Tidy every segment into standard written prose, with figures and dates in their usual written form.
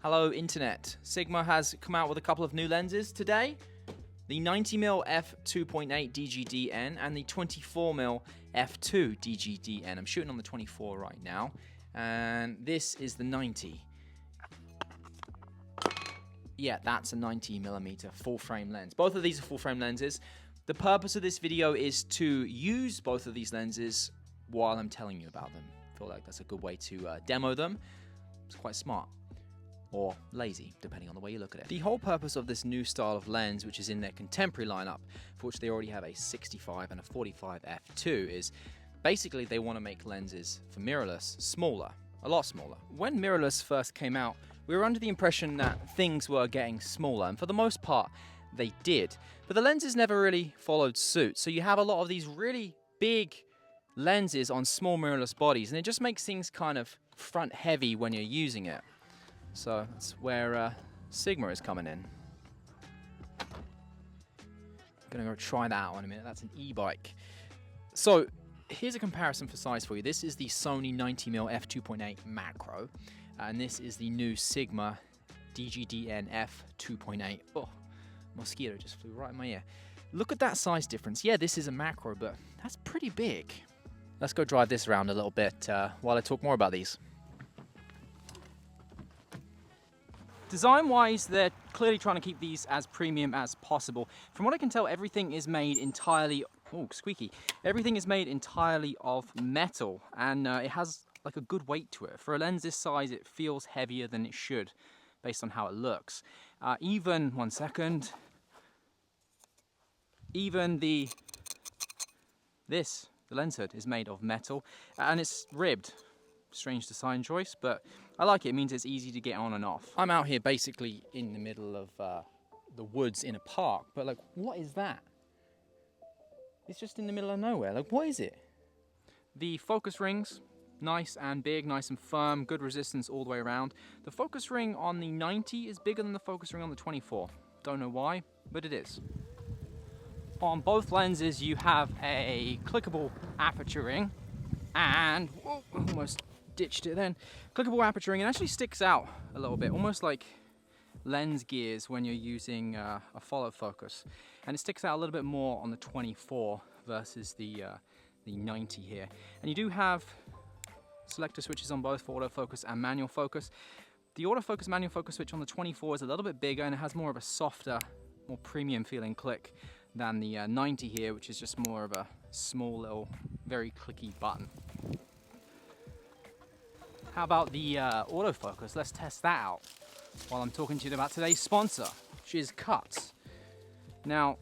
Hello Internet. Sigma has come out with a couple of new lenses today. The 90mm F2.8 DGDN and the 24mm F2 DGDN. I'm shooting on the 24 right now, and this is the 90. Yeah, that's a 90mm full frame lens. Both of these are full frame lenses. The purpose of this video is to use both of these lenses while I'm telling you about them. I feel like that's a good way to demo them. It's quite smart. Or lazy, depending on the way you look at it. The whole purpose of this new style of lens, which is in their contemporary lineup, for which they already have a 65 and a 45 f2, is basically they want to make lenses for mirrorless smaller, a lot smaller. When mirrorless first came out, we were under the impression that things were getting smaller, and for the most part, they did. But the lenses never really followed suit, so you have a lot of these really big lenses on small mirrorless bodies, and it just makes things kind of front heavy when you're using it. So that's where Sigma is coming in. I'm gonna go try that out in a minute. That's an e-bike. So here's a comparison for size for you. This is the Sony 90mm F2.8 macro, and this is the new Sigma DGDN F2.8. Oh, mosquito just flew right in my ear. Look at that size difference. Yeah, this is a macro, but that's pretty big. Let's go drive this around a little bit while I talk more about these. Design-wise, they're clearly trying to keep these as premium as possible. From what I can tell, everything is made entirely, oh, squeaky. Everything is made entirely of metal, and it has like a good weight to it. For a lens this size, it feels heavier than it should, based on how it looks. Even the lens hood is made of metal, and it's ribbed. Strange design choice, but I like it. It means it's easy to get on and off. I'm out here basically in the middle of the woods in a park, but like, what is that? It's just in the middle of nowhere. Like, what is it? The focus rings, nice and big, nice and firm, good resistance all the way around. The focus ring on the 90 is bigger than the focus ring on the 24. Don't know why, but it is. On both lenses, you have a clickable aperture ring, and whoa, almost ditched it then. Clickable aperture ring, and actually sticks out a little bit, almost like lens gears when you're using a follow focus. And it sticks out a little bit more on the 24 versus the 90 here. And you do have selector switches on both for autofocus and manual focus. The autofocus manual focus switch on the 24 is a little bit bigger, and it has more of a softer, more premium feeling click than the 90 here, which is just more of a small little, very clicky button. How about the autofocus? Let's test that out while I'm talking to you about today's sponsor, which is Cuts. Now,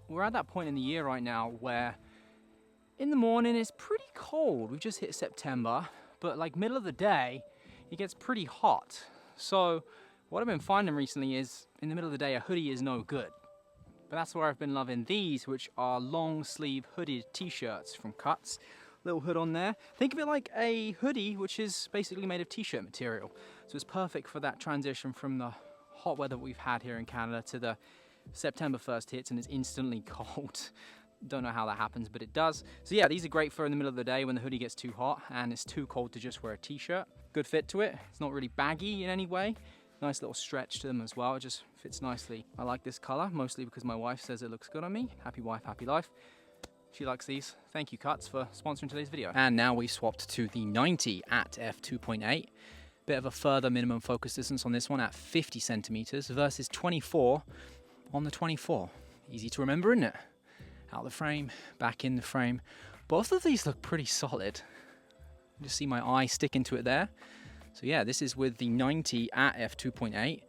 we're at that point in the year right now where in the morning it's pretty cold. We've just hit September, but like middle of the day, it gets pretty hot. So what I've been finding recently is in the middle of the day, a hoodie is no good. But that's where I've been loving these, which are long sleeve hooded t-shirts from Cuts. Little hood on there. Think of it like a hoodie, which is basically made of t-shirt material. So it's perfect for that transition from the hot weather we've had here in Canada to the September 1st hits, and it's instantly cold. Don't know how that happens, but it does. So yeah, these are great for in the middle of the day when the hoodie gets too hot and it's too cold to just wear a t-shirt. Good fit to it. It's not really baggy in any way. Nice little stretch to them as well. It just fits nicely. I like this color, mostly because my wife says it looks good on me. Happy wife, happy life. She likes these. Thank you, Cuts, for sponsoring today's video. And now we swapped to the 90 at f2.8. Bit of a further minimum focus distance on this one at 50 centimeters versus 24 on the 24. Easy to remember, isn't it? Out the frame, back in the frame. Both of these look pretty solid. Just see my eye stick into it there. So yeah, this is with the 90 at f2.8. You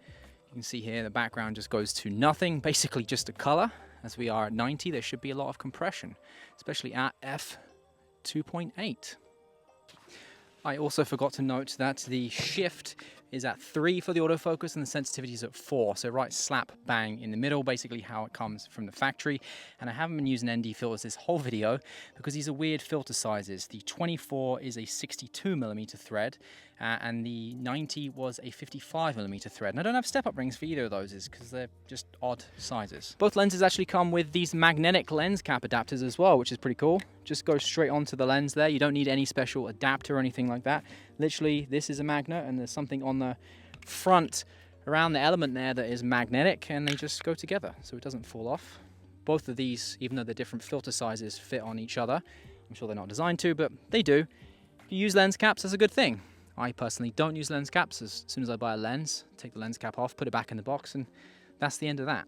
can see here the background just goes to nothing, basically just a color. As we are at 90, there should be a lot of compression, especially at f2.8. I also forgot to note that the shift is at 3 for the autofocus and the sensitivity is at 4. So right slap bang in the middle, basically how it comes from the factory. And I haven't been using ND filters this whole video because these are weird filter sizes. The 24 is a 62mm thread and the 90 was a 55mm thread. And I don't have step-up rings for either of those because they're just odd sizes. Both lenses actually come with these magnetic lens cap adapters as well, which is pretty cool. Just goes straight onto the lens there. You don't need any special adapter or anything like that. Literally, this is a magnet and there's something on the front around the element there that is magnetic, and they just go together so it doesn't fall off. Both of these, even though they're different filter sizes, fit on each other. I'm sure they're not designed to, but they do. If you use lens caps, that's a good thing. I personally don't use lens caps. As soon as I buy a lens, take the lens cap off, put it back in the box, and that's the end of that.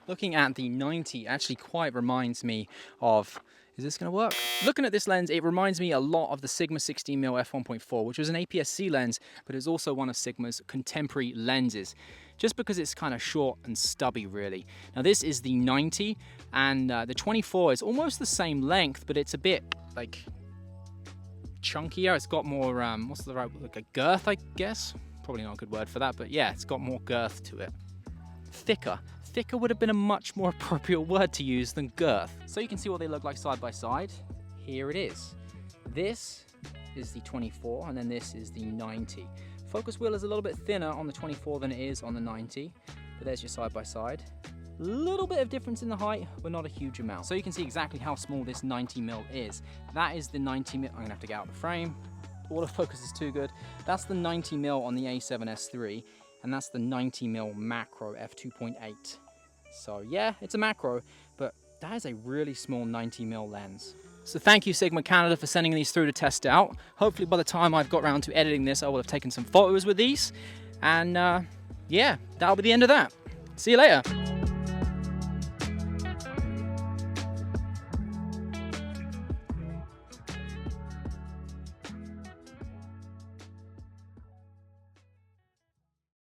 Looking at the 90 actually quite reminds me of, is this going to work? Looking at this lens, it reminds me a lot of the Sigma 16mm F1.4, which was an APS-C lens, but is also one of Sigma's contemporary lenses, just because it's kind of short and stubby, really. Now this is the 90, and the 24 is almost the same length, but it's a bit like chunkier. It's got more, what's the right, like a girth, I guess? Probably not a good word for that, but yeah, it's got more girth to it. Thicker. Thicker would have been a much more appropriate word to use than girth. So you can see what they look like side by side. Here it is. This is the 24, and then this is the 90. Focus wheel is a little bit thinner on the 24 than it is on the 90, but there's your side by side. Little bit of difference in the height, but not a huge amount. So you can see exactly how small this 90mm is. That is the 90mm. I'm gonna have to get out the frame. Autofocus is too good. That's the 90mm on the A7S III, and that's the 90mm macro f2.8. So yeah, it's a macro, but that is a really small 90mm lens. So thank you Sigma Canada for sending these through to test out. Hopefully by the time I've got around to editing this, I will have taken some photos with these. And yeah, that'll be the end of that. See you later.